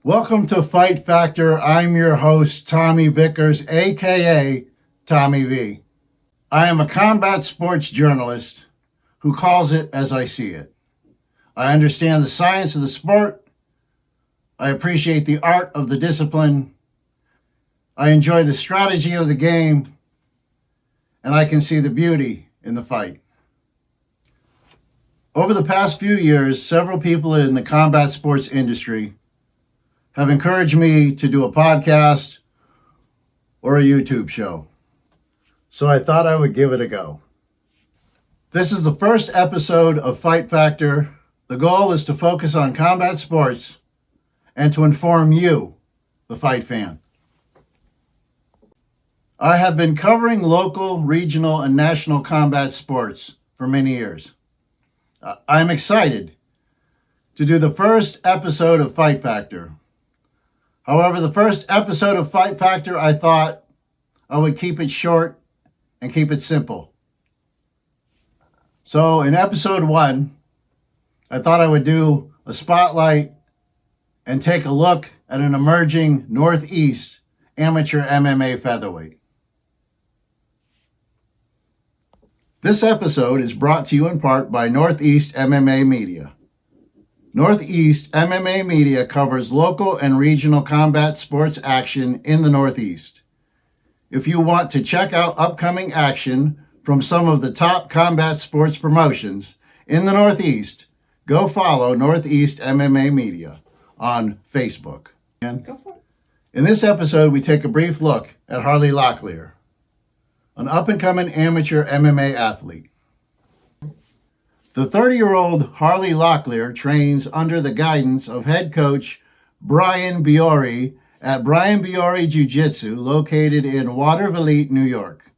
Welcome to Fight Factor. I'm your host, Tommy Vickers, aka Tommy V. I am a combat sports journalist who calls it as I see it. I understand the science of the sport. I appreciate the art of the discipline. I enjoy the strategy of the game. And I can see the beauty in the fight. Over the past few years, several people in the combat sports industry have encouraged me to do a podcast or a YouTube show. So I thought I would give it a go. This is the first episode of Fight Factor. The goal is to focus on combat sports and to inform you, the fight fan. I have been covering local, regional, and national combat sports for many years. I'm excited to do the first episode of Fight Factor. However, the first episode of Fight Factor, I thought I would keep it short and keep it simple. So in episode 1, I thought I would do a spotlight and take a look at an emerging Northeast amateur MMA featherweight. This episode is brought to you in part by Northeast MMA Media. Northeast MMA Media covers local and regional combat sports action in the Northeast. If you want to check out upcoming action from some of the top combat sports promotions in the Northeast, go follow Northeast MMA Media on Facebook. Go for it. In this episode, we take a brief look at Harley Locklear, an up-and-coming amateur MMA athlete. The 30-year-old Harley Locklear trains under the guidance of head coach Brian Biori at Brian Biori Jiu-Jitsu, located in Watervliet, New York.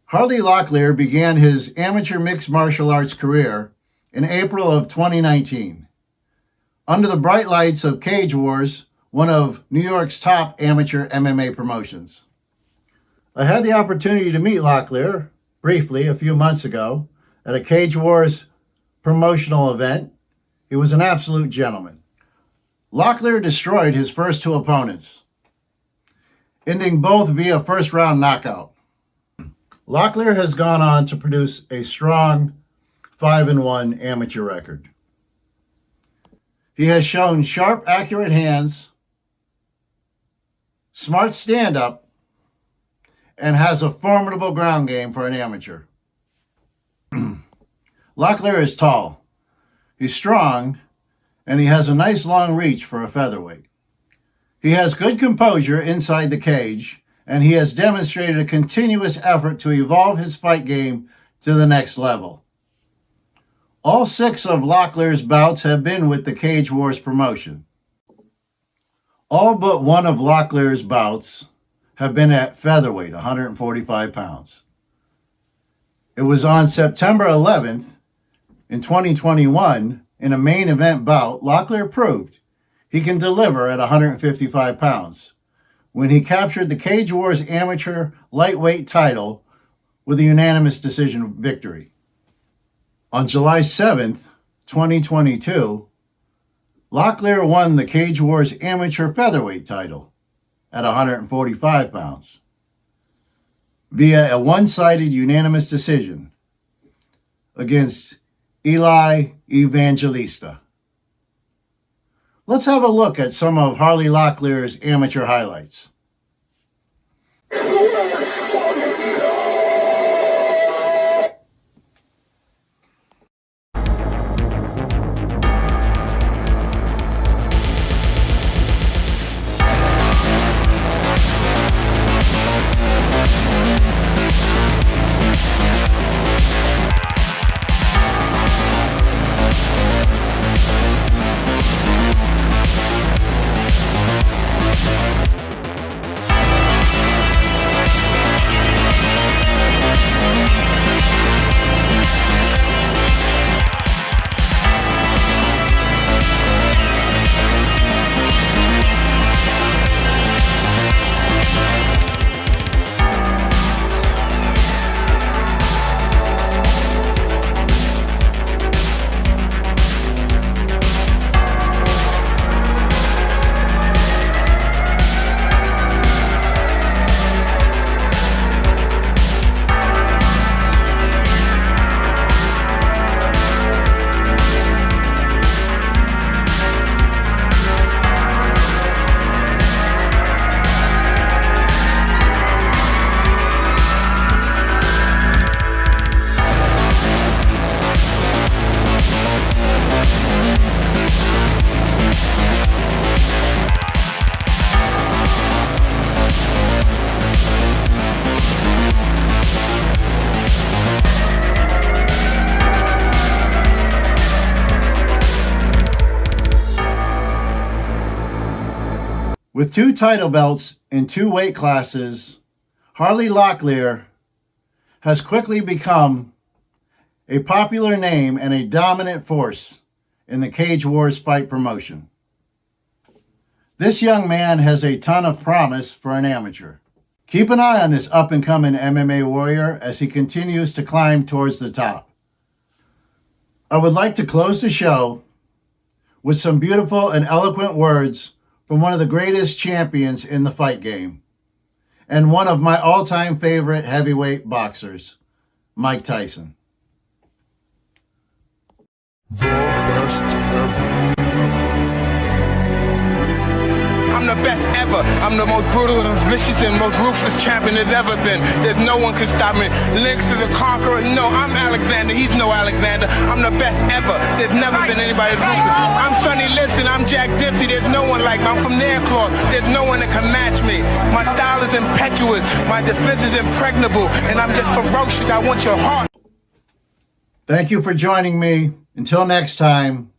Harley Locklear began his amateur mixed martial arts career in April of 2019. Under the bright lights of Cage Wars, one of New York's top amateur MMA promotions. I had the opportunity to meet Locklear briefly a few months ago at a Cage Wars promotional event. He was an absolute gentleman. Locklear destroyed his first 2 opponents, ending both via first-round knockout. Locklear has gone on to produce a strong 5-1 amateur record. He has shown sharp, accurate hands, smart stand-up, and has a formidable ground game for an amateur. Locklear is tall, he's strong, and he has a nice long reach for a featherweight. He has good composure inside the cage, and he has demonstrated a continuous effort to evolve his fight game to the next level. All 6 of Locklear's bouts have been with the Cage Wars promotion. All but one of Locklear's bouts have been at featherweight, 145 pounds. It was on September 11th, in 2021, in a main event bout, Locklear proved he can deliver at 155 pounds when he captured the Cage Wars amateur lightweight title with a unanimous decision victory. On July 7th, 2022, Locklear won the Cage Wars amateur featherweight title at 145 pounds via a one-sided unanimous decision against Eli Evangelista. Let's have a look at some of Harley Locklear's amateur highlights. With 2 title belts in 2 weight classes, Harley Locklear has quickly become a popular name and a dominant force in the Cage Wars fight promotion. This young man has a ton of promise for an amateur. Keep an eye on this up-and-coming MMA warrior as he continues to climb towards the top. I would like to close the show with some beautiful and eloquent words from one of the greatest champions in the fight game and one of my all-time favorite heavyweight boxers, Mike Tyson. The best ever. I'm the best ever. I'm the most brutal and vicious and most ruthless champion there's ever been. There's no one can stop me. Lynx is a conqueror. No, I'm Alexander. He's no Alexander. I'm the best ever. There's never been anybody as ruthless. I'm Sonny Liston. I'm Jack Dempsey. There's no one like me. I'm from Nairclaw. There's no one that can match me. My style is impetuous. My defense is impregnable. And I'm just ferocious. I want your heart. Thank you for joining me. Until next time,